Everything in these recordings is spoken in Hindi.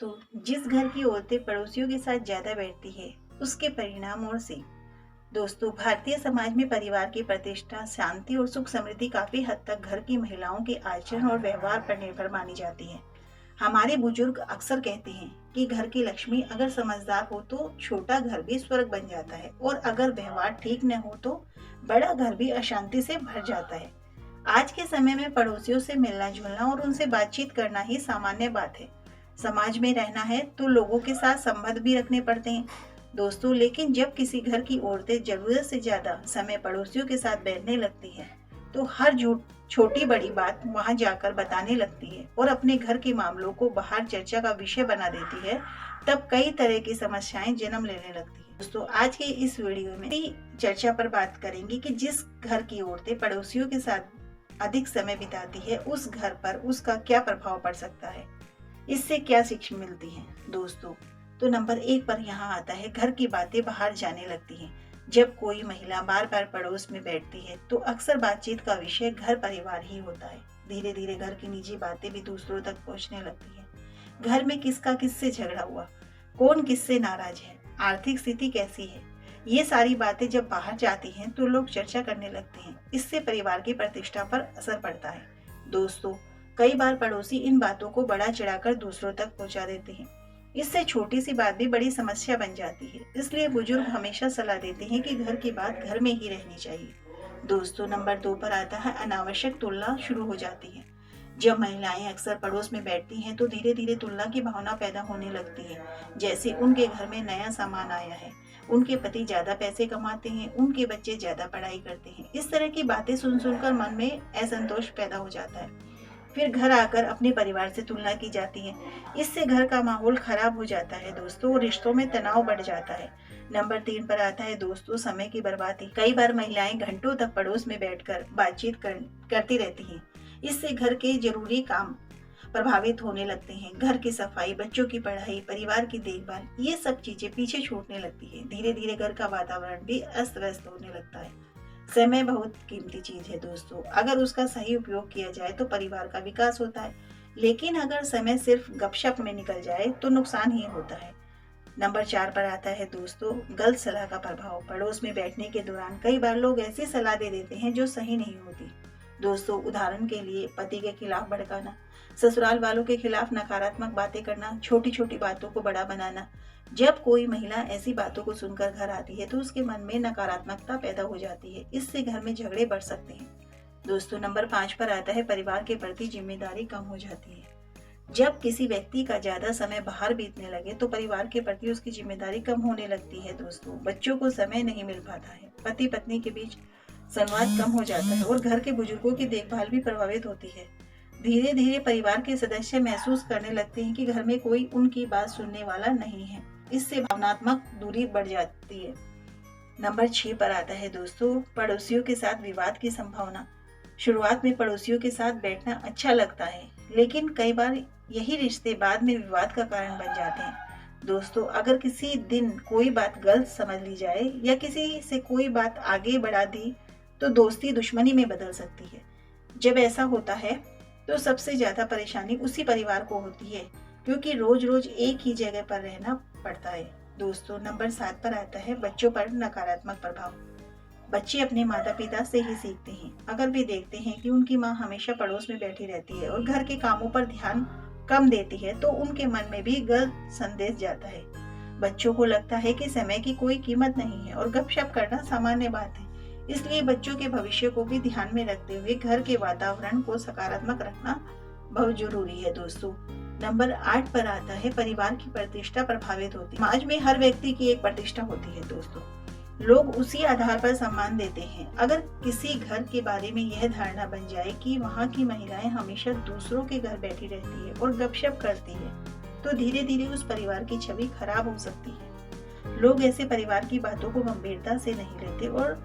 दोस्तों, जिस घर की औरतें पड़ोसियों के साथ ज्यादा बैठती है, उसके परिणाम और सीख। दोस्तों, भारतीय समाज में परिवार की प्रतिष्ठा, शांति और सुख समृद्धि काफी हद तक घर की महिलाओं के आचरण और व्यवहार पर निर्भर मानी जाती है। हमारे बुजुर्ग अक्सर कहते हैं कि घर की लक्ष्मी अगर समझदार हो तो छोटा घर भी स्वर्ग बन जाता है, और अगर व्यवहार ठीक न हो तो बड़ा घर भी अशांति से भर जाता है। आज के समय में पड़ोसियों से मिलना जुलना और उनसे बातचीत करना ही सामान्य बात है। समाज में रहना है तो लोगों के साथ संबंध भी रखने पड़ते हैं दोस्तों। लेकिन जब किसी घर की औरतें जरूरत से ज्यादा समय पड़ोसियों के साथ बैठने लगती है, तो हर छोटी बड़ी बात वहां जाकर बताने लगती है और अपने घर के मामलों को बाहर चर्चा का विषय बना देती है, तब कई तरह की समस्याएं जन्म लेने लगती है। दोस्तों, आज के इस वीडियो में चर्चा पर बात करेंगे कि जिस घर की औरतें पड़ोसियों के साथ अधिक समय बिताती है, उस घर पर उसका क्या प्रभाव पड़ सकता है, इससे क्या शिक्षा मिलती है दोस्तों। तो नंबर 1 पर यहाँ आता है, घर की बातें बाहर जाने लगती हैं। जब कोई महिला बार बार पड़ोस में बैठती है तो अक्सर बातचीत का विषय घर परिवार ही होता है। धीरे धीरे घर की निजी बातें भी दूसरों तक पहुँचने लगती है। घर में किसका किससे झगड़ा हुआ, कौन किससे नाराज है, आर्थिक स्थिति कैसी है, ये सारी बातें जब बाहर जाती हैं तो लोग चर्चा करने लगते हैं। इससे परिवार की प्रतिष्ठा पर असर पड़ता है दोस्तों। कई बार पड़ोसी इन बातों को बढ़ा चढ़ाकर दूसरों तक पहुंचा देते हैं। इससे छोटी सी बात भी बड़ी समस्या बन जाती है। इसलिए बुजुर्ग हमेशा सलाह देते हैं कि घर की बात घर में ही रहनी चाहिए दोस्तों। नंबर 2 पर आता है, अनावश्यक तुलना शुरू हो जाती है। जब महिलाएं अक्सर पड़ोस में बैठती हैं तो धीरे धीरे तुलना की भावना पैदा होने लगती है। जैसे उनके घर में नया सामान आया है, उनके पति ज्यादा पैसे कमाते हैं, उनके बच्चे ज्यादा पढ़ाई करते हैं। इस तरह की बातें सुन सुनकर मन में असंतोष पैदा हो जाता है। फिर घर आकर अपने परिवार से तुलना की जाती है। इससे घर का माहौल खराब हो जाता है दोस्तों, रिश्तों में तनाव बढ़ जाता है। नंबर 3 पर आता है दोस्तों, समय की बर्बादी। कई बार महिलाएं घंटों तक पड़ोस में बैठकर बातचीत करती रहती हैं। इससे घर के जरूरी काम प्रभावित होने लगते हैं। घर की सफाई, बच्चों की पढ़ाई, परिवार की देखभाल, ये सब चीजें पीछे छूटने लगती है। धीरे धीरे घर का वातावरण भी अस्त व्यस्त होने लगता है। समय बहुत कीमती चीज है दोस्तों। अगर उसका सही उपयोग किया जाए तो परिवार का विकास होता है, लेकिन अगर समय सिर्फ गपशप में निकल जाए तो नुकसान ही होता है। नंबर 4 पर आता है दोस्तों, गलत सलाह का प्रभाव। पड़ोस में बैठने के दौरान कई बार लोग ऐसी सलाह दे देते हैं जो सही नहीं होती दोस्तों। उदाहरण के लिए, पति के खिलाफ भड़काना, ससुराल वालों के खिलाफ नकारात्मक बातें करना, छोटी छोटी बातों को बड़ा बनाना। जब कोई महिला ऐसी बातों को सुनकर घर आती है तो उसके मन में नकारात्मकता पैदा हो जाती है। इससे घर में झगड़े बढ़ सकते हैं दोस्तों। नंबर 5 पर आता है, परिवार के प्रति जिम्मेदारी कम हो जाती है। जब किसी व्यक्ति का ज्यादा समय बाहर बीतने लगे तो परिवार के प्रति उसकी जिम्मेदारी कम होने लगती है दोस्तों। बच्चों को समय नहीं मिल पाता है, पति पत्नी के बीच संवाद कम हो जाता है और घर के बुजुर्गों की देखभाल भी प्रभावित होती है। धीरे धीरे परिवार के सदस्य महसूस करने लगते हैं कि घर में कोई उनकी बात सुनने वाला नहीं है। इससे भावनात्मक दूरी बढ़ जाती है। नंबर 6 पर आता है दोस्तों, पड़ोसियों के साथ विवाद की संभावना। शुरुआत में पड़ोसियों के साथ बैठना अच्छा लगता है, लेकिन कई बार यही रिश्ते बाद में विवाद का कारण बन जाते हैं दोस्तों। अगर किसी दिन कोई बात गलत समझ ली जाए या किसी से कोई बात आगे बढ़ा दी तो दोस्ती दुश्मनी में बदल सकती है। जब ऐसा होता है तो सबसे ज्यादा परेशानी उसी परिवार को होती है, क्योंकि रोज रोज एक ही जगह पर रहना पड़ता है दोस्तों। नंबर 7 पर आता है, बच्चों पर नकारात्मक प्रभाव। बच्चे अपने माता पिता से ही सीखते हैं। अगर वे देखते हैं कि उनकी माँ हमेशा पड़ोस में बैठी रहती है और घर के कामों पर ध्यान कम देती है, तो उनके मन में भी गलत संदेश जाता है। बच्चों को लगता है कि समय की कोई कीमत नहीं है और गपशप करना सामान्य बात है। इसलिए बच्चों के भविष्य को भी ध्यान में रखते हुए घर के वातावरण को सकारात्मक रखना बहुत जरूरी है दोस्तों। नंबर 8 पर आता है, परिवार की प्रतिष्ठा प्रभावित होती है। समाज में हर व्यक्ति की एक प्रतिष्ठा होती है दोस्तों। लोग उसी आधार पर सम्मान देते हैं। अगर किसी घर के बारे में यह धारणा बन जाए कि वहाँ की महिलाएं हमेशा दूसरों के घर बैठी रहती है और गपशप करती है, तो धीरे धीरे उस परिवार की छवि खराब हो सकती है। लोग ऐसे परिवार की बातों को गंभीरता से नहीं लेते और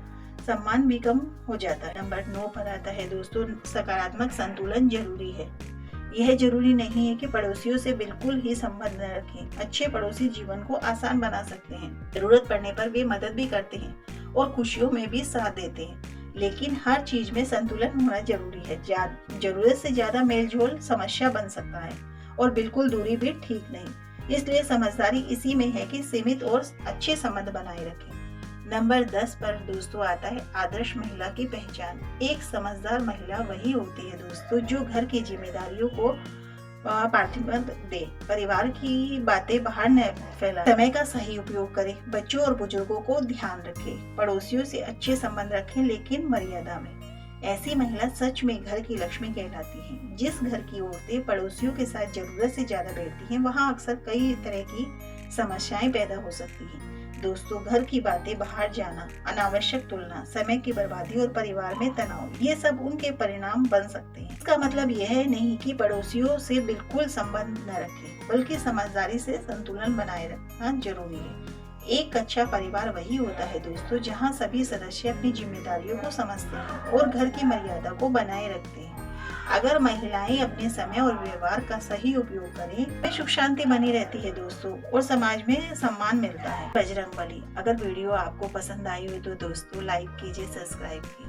सम्मान भी कम हो जाता है। नंबर 9 पर आता है दोस्तों, सकारात्मक संतुलन जरूरी है। यह जरूरी नहीं है कि पड़ोसियों से बिल्कुल ही संबंध न रखें। अच्छे पड़ोसी जीवन को आसान बना सकते हैं। जरूरत पड़ने पर वे मदद भी करते हैं और खुशियों में भी साथ देते हैं। लेकिन हर चीज में संतुलन होना जरूरी है। जरूरत से ज्यादा मेलजोल समस्या बन सकता है और बिल्कुल दूरी भी ठीक नहीं। इसलिए समझदारी इसी में है कि सीमित और अच्छे संबंध बनाए रखें। नंबर 10 पर दोस्तों आता है आदर्श महिला की पहचान। एक समझदार महिला वही होती है दोस्तों जो घर की जिम्मेदारियों को प्राथमिकता दे, परिवार की बातें बाहर न फैलाए, समय का सही उपयोग करे, बच्चों और बुजुर्गों को ध्यान रखे, पड़ोसियों से अच्छे संबंध रखें लेकिन मर्यादा में। ऐसी महिला सच में घर की लक्ष्मी कहलाती है। जिस घर की औरतें पड़ोसियों के साथ जरूरत से ज्यादा बैठती हैं, वहाँ अक्सर कई तरह की समस्याएं पैदा हो सकती हैं। दोस्तों, घर की बातें बाहर जाना, अनावश्यक तुलना, समय की बर्बादी और परिवार में तनाव, ये सब उनके परिणाम बन सकते हैं। इसका मतलब यह नहीं कि पड़ोसियों से बिल्कुल संबंध न रखें, बल्कि समझदारी से संतुलन बनाए रखना जरूरी है। एक अच्छा परिवार वही होता है दोस्तों जहाँ सभी सदस्य अपनी जिम्मेदारियों को समझते हैं और घर की मर्यादा को बनाए रखते हैं। अगर महिलाएं अपने समय और व्यवहार का सही उपयोग करें, तो सुख शांति बनी रहती है दोस्तों और समाज में सम्मान मिलता है। बजरंगबली। अगर वीडियो आपको पसंद आई हो तो दोस्तों लाइक कीजिए, सब्सक्राइब कीजिए।